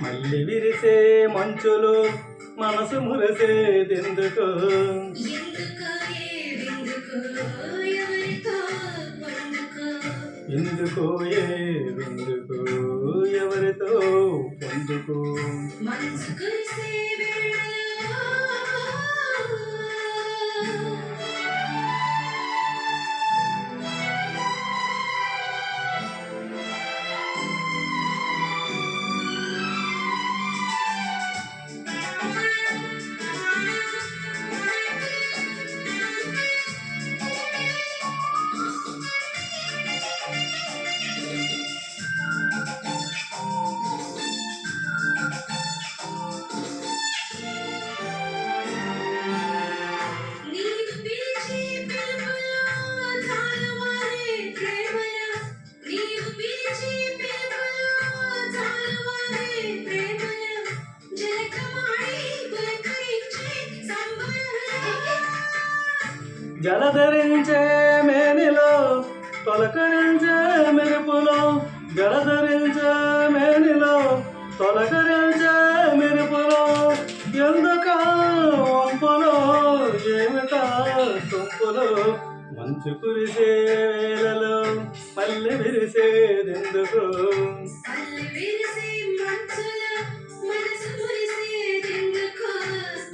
మళ్ళీ విరిసే మంచులు మనసు మురిసేదెందుకు? ఎందుకో ఏవెందుకు ఎవరితో పొందుకు? జలధరించే మేనిలో తొలకరించే మెరుపులో, జలధరించే మేనిలో తొలకరించే మెరుపులో, ఎందుక వంపులో ఏమిటా సొంపులో, మంచు కురిసే వేళలో పల్లె విరిసేదెందుకు?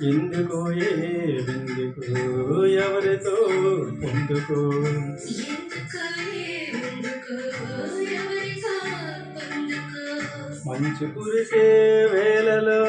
ఎందుకో ఏవెందుకు ఎవరితో పొందుకు? మంచు కురిసే వేళలో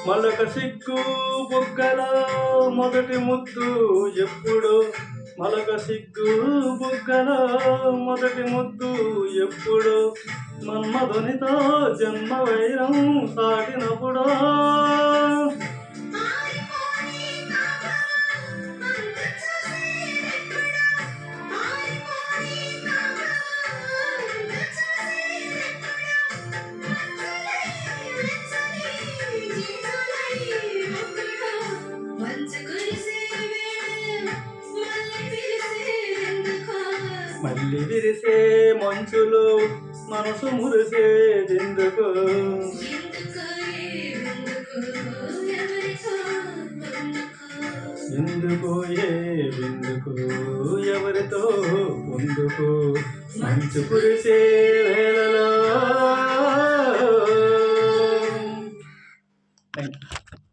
మలక సిగ్గు బుగ్గల మొదటి ముద్దు ఎప్పుడు? మలక సిగ్గు బుగ్గల మొదటి ముద్దు ఎప్పుడు? మన్మధునితో జన్మ వైరం సాగినప్పుడు. మళ్ళీ విరిసే మంచులు మనసు మురిసేదెందుకు? ఎందుకో ఏవెందుకు ఎవరితో పొందుకు? మంచు కురిసే వేళ